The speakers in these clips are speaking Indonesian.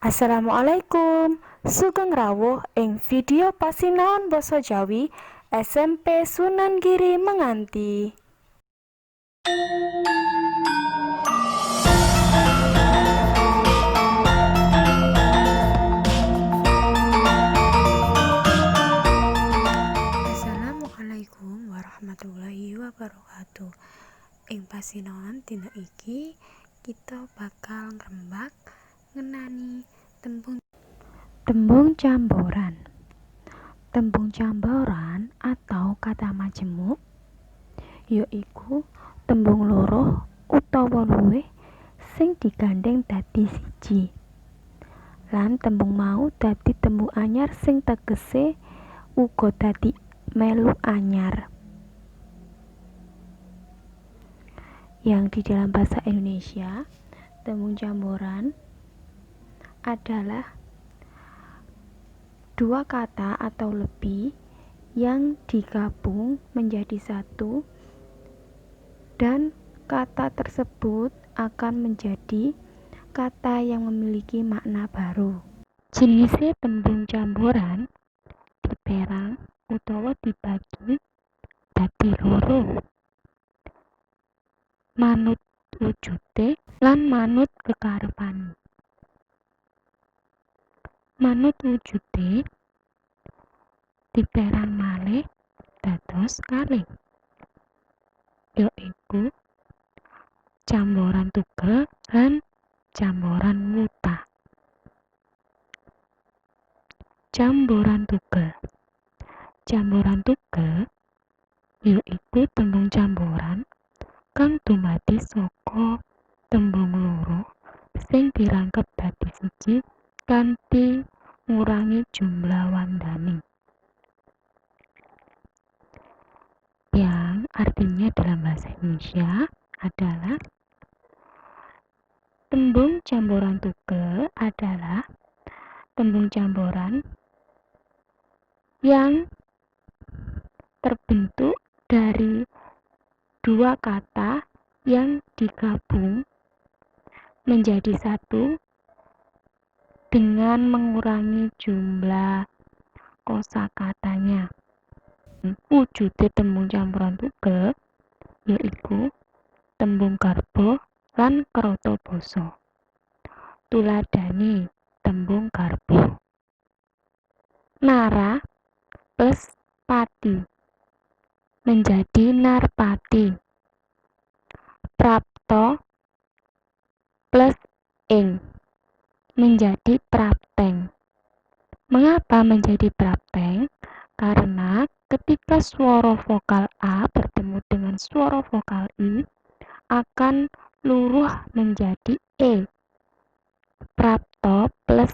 Assalamualaikum. Sugeng rawuh ing video pasinaon basa Jawi SMP Sunan Giri Menganti. Assalamualaikum warahmatullahi wabarakatuh. Ing pasinaon dina iki kita bakal ngrembak ngenani tembung camboran. Tembung camboran atau kata majemuk yaiku tembung loro utawa luwih sing digandeng dadi siji. Lan tembung mau dadi tembung anyar sing tegese uga dadi melu anyar. Yang di dalam bahasa Indonesia, tembung camboran adalah dua kata atau lebih yang digabung menjadi satu dan kata tersebut akan menjadi kata yang memiliki makna baru. Jenisnya tembung camboran diperang utawa dibagi dadi loro. Manut wujude lan manut kekarepane. Manut wujude diperang malih dados kalih, yaiku camboran tugel lan camboran wuta. Camboran tugel. Camboran tugel yaiku tembung camboran kang dumadi saka tembung loro sing dirangkep dadi siji kanthi ngurangi jumlah wandane. Yang artinya dalam bahasa Indonesia adalah tembung camboran tugel adalah tembung camboran yang terbentuk dari dua kata yang digabung menjadi satu dengan mengurangi jumlah kosakatanya. Wujude tembung camboran tugel yaiku tembung garba lan krata basa. Tuladhane tembung garba. Nara plus pati menjadi narpati. Prapta plus ing menjadi prapteng. Mengapa menjadi prapteng? Karena ketika suara vokal A bertemu dengan suara vokal I akan luruh menjadi E. Prapta plus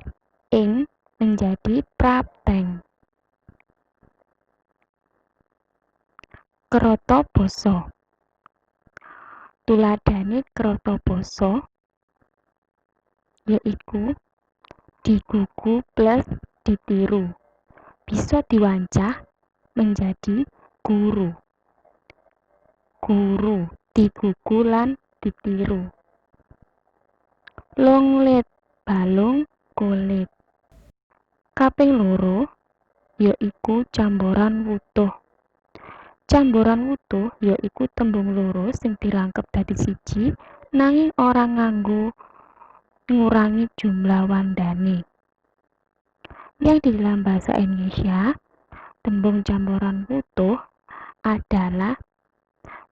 ing menjadi prapteng. Krata basa. Tuladhane krata basa yaiku digugu plus ditiru. Bisa diwancah menjadi guru. Guru digugu lan ditiru. Longlet balung kulit. Kaping loro yaiku camboran wutuh. Camboran wutuh yaiku tembung loro sing dirangkep dadi siji nanging ora nganggo ngurangi jumlah wandane. Yang di dalam bahasa Indonesia, tembung camboran wutuh adalah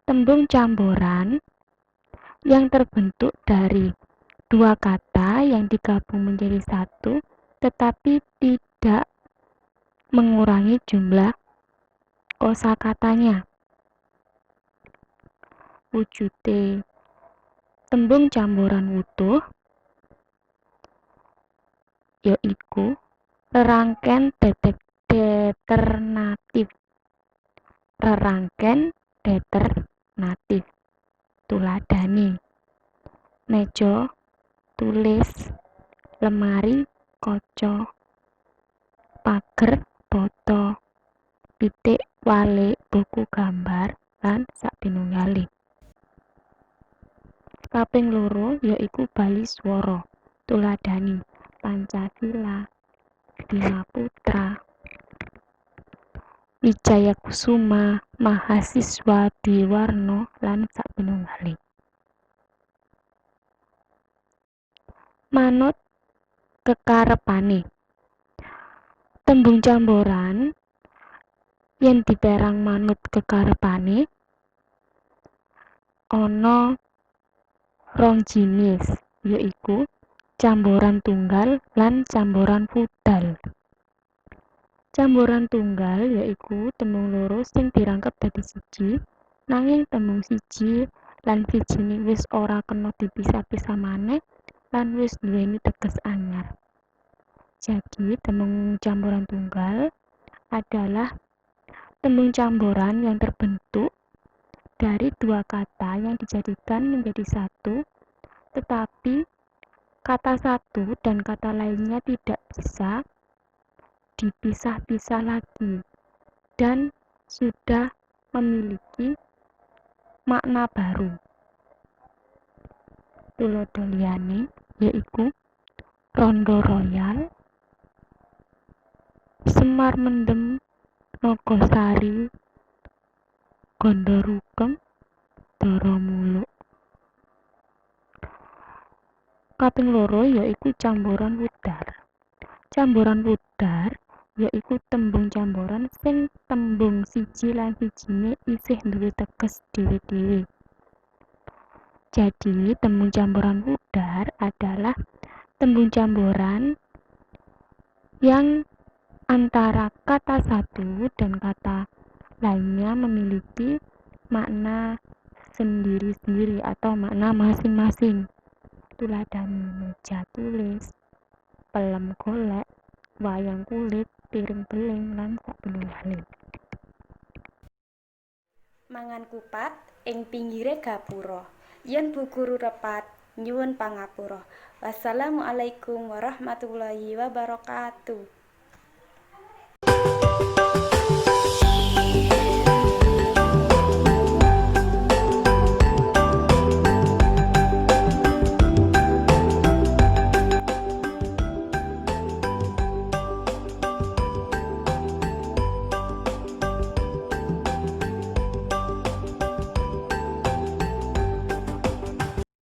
tembung camboran yang terbentuk dari dua kata yang digabung menjadi satu tetapi tidak mengurangi jumlah kosakatanya. Wujude tembung camboran wutuh yaiku rerangken deternatif. Rerangken deternatif. Tuladhane meja, tulis, lemari, kaca, pager, bata, pitik, walik, buku gambar, lan sapinunggale. Kaping loro yaiku bali swara. Tuladhane Pancasila, Bima Putra, Wijaya Kusuma, Mahasiswa Diwarno lan sapanunggale. Manut kekarepane. Tembung camboran yen diperang manut kekarepane ana rong jinis, yaiku camboran tunggal lan camboran pudal. Camboran tunggal yaiku tembung loro sing dirangkep dadi siji, nanging tembung siji lan sijine wis ora kena dipisah-pisah maneh lan wis nduweni teges anyar. Jadi, tembung camboran tunggal adalah tembung camboran yang terbentuk dari dua kata yang dijadikan menjadi satu, tetapi kata satu dan kata lainnya tidak bisa dipisah-pisah lagi dan sudah memiliki makna baru. Tulodo liyane yaiku Rondo Royal, Semar Mendem, Nogosari, Gondo Rugem, Dara Muluk. Kaping loro yaiku camboran wudar. Camboran wudar yaiku tembung camboran sing tembung siji lan sijine isih duwe teges dhewe-dhewe. Jadi, tembung camboran wudar adalah tembung camboran yang antara kata satu dan kata lainnya memiliki makna sendiri-sendiri atau makna masing-masing. Tuladhane meja tulis, pelem golek, wayang kulit, piring beling lan sapanunggale. Mangan kupat ing pinggire gapura. Yen Bu Guru repat, nyuwun pangapura. Wassalamualaikum warahmatullahi wabarakatuh.